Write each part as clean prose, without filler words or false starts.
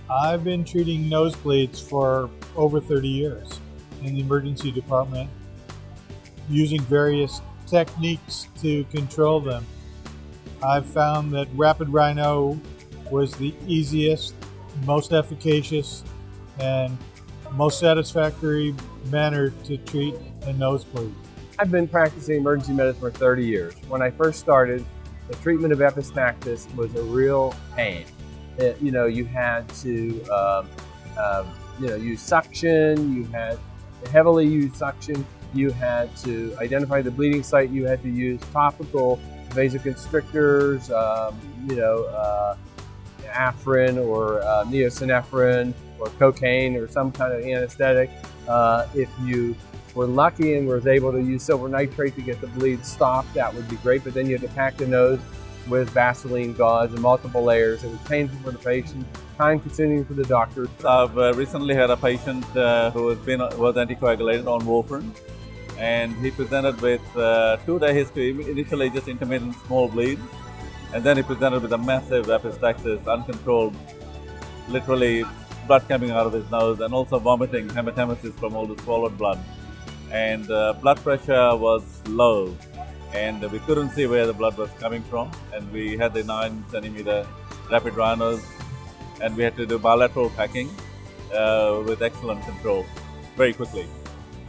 I've been treating nosebleeds for over 30 years in the emergency department, using various techniques to control them. I've found that RAPID RHINO was the easiest, most efficacious, and most satisfactory manner to treat a nosebleed. I've been practicing emergency medicine for 30 years. When I first started, the treatment of epistaxis was a real pain. You had to use suction, you had to heavily use suction, you had to identify the bleeding site, you had to use topical vasoconstrictors, Afrin or neosynephrine or cocaine or some kind of anesthetic. If you were lucky and was able to use silver nitrate to get the bleed stopped, that would be great, but then you had to pack the nose with Vaseline gauze and multiple layers. It was painful for the patient, time-consuming for the doctor. I've recently had a patient who was anticoagulated on warfarin, and he presented with 2-day history, initially just intermittent small bleeds, and then he presented with a massive epistaxis, uncontrolled, literally blood coming out of his nose, and also vomiting, hematemesis from all the swallowed blood. And blood pressure was low, and we couldn't see where the blood was coming from, and we had the 9-centimeter RAPID RHINOs, and we had to do bilateral packing with excellent control very quickly.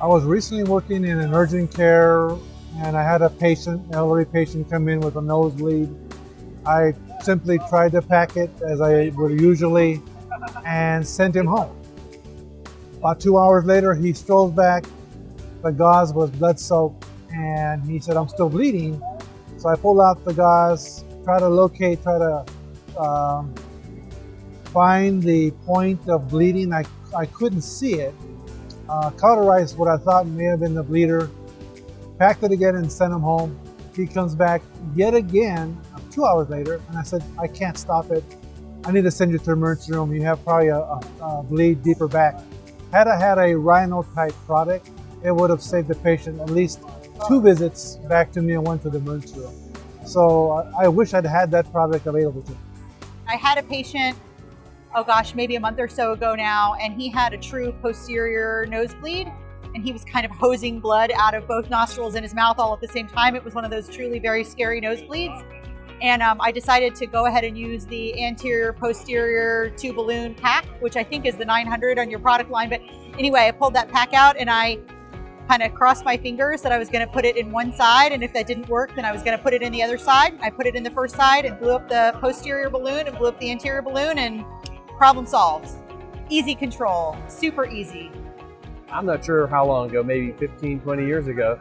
I was recently working in urgent care, and I had an elderly patient come in with a nosebleed. I simply tried to pack it as I would usually and sent him home. About 2 hours later, he strolls back. The gauze was blood soaked, and he said, "I'm still bleeding." So I pulled out the gauze, try to find the point of bleeding. I couldn't see it. Cauterized what I thought may have been the bleeder, packed it again and sent him home. He comes back yet again 2 hours later, and I said, "I can't stop it. I need to send you to the emergency room. You have probably a bleed deeper back." Had I had a Rhino type product, it would have saved the patient at least 2 visits back to me and went to the emergency room. So I wish I'd had that product available to me. I had a patient, oh gosh, maybe a month or so ago now, and he had a true posterior nosebleed, and he was kind of hosing blood out of both nostrils and his mouth all at the same time. It was one of those truly very scary nosebleeds. And I decided to go ahead and use the anterior posterior 2 balloon pack, which I think is the 900 on your product line. But anyway, I pulled that pack out and I kind of crossed my fingers that I was going to put it in one side, and if that didn't work, then I was going to put it in the other side. I put it in the first side and blew up the posterior balloon and blew up the anterior balloon, and problem solved. Easy control, super easy. I'm not sure how long ago, maybe 15, 20 years ago,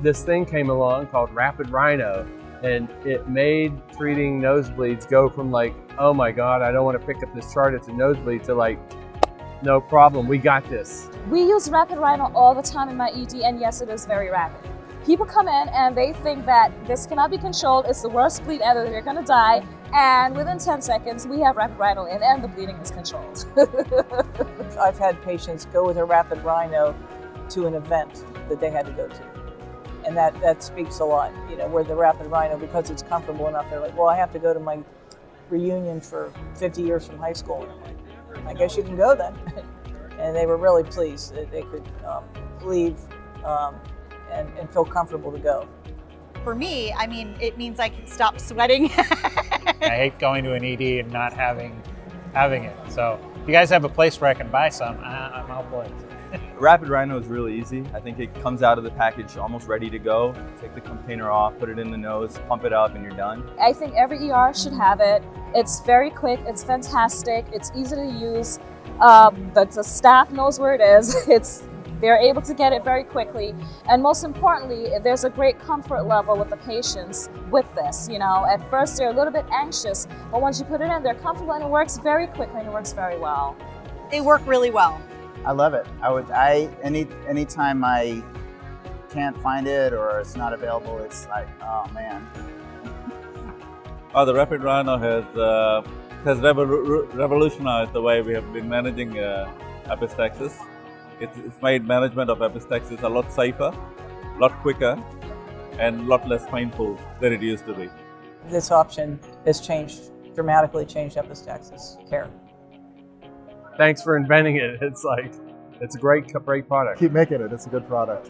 this thing came along called RAPID RHINO, and it made treating nosebleeds go from like, oh my God, I don't want to pick up this chart, it's a nosebleed, to like, no problem, we got this. We use RAPID RHINO all the time in my ED, and yes, it is very rapid. People come in and they think that this cannot be controlled, it's the worst bleed ever, they're gonna die, and within 10 seconds, we have RAPID RHINO in and the bleeding is controlled. I've had patients go with a RAPID RHINO to an event that they had to go to. And that speaks a lot, where the RAPID RHINO, because it's comfortable enough, they're like, well, I have to go to my reunion for 50 years from high school. And I'm like, I guess you can go then. And they were really pleased that they could leave and feel comfortable to go. For me, I mean, it means I can stop sweating. I hate going to an ED and not having it. So if you guys have a place where I can buy some, I'm all for it. RAPID RHINO is really easy. I think it comes out of the package almost ready to go. Take the container off, put it in the nose, pump it up, and you're done. I think every ER should have it. It's very quick, it's fantastic, it's easy to use. The staff knows where it is. They're able to get it very quickly. And most importantly, there's a great comfort level with the patients with this. At first they're a little bit anxious, but once you put it in, they're comfortable, and it works very quickly and it works very well. They work really well. I love it. Anytime I can't find it or it's not available, it's like, oh man. The RAPID RHINO has revolutionized the way we have been managing epistaxis. It's made management of epistaxis a lot safer, a lot quicker, and a lot less painful than it used to be. This option has dramatically changed epistaxis care. thanks for inventing it. It's like, it's a great product. Keep making it. It's a good product.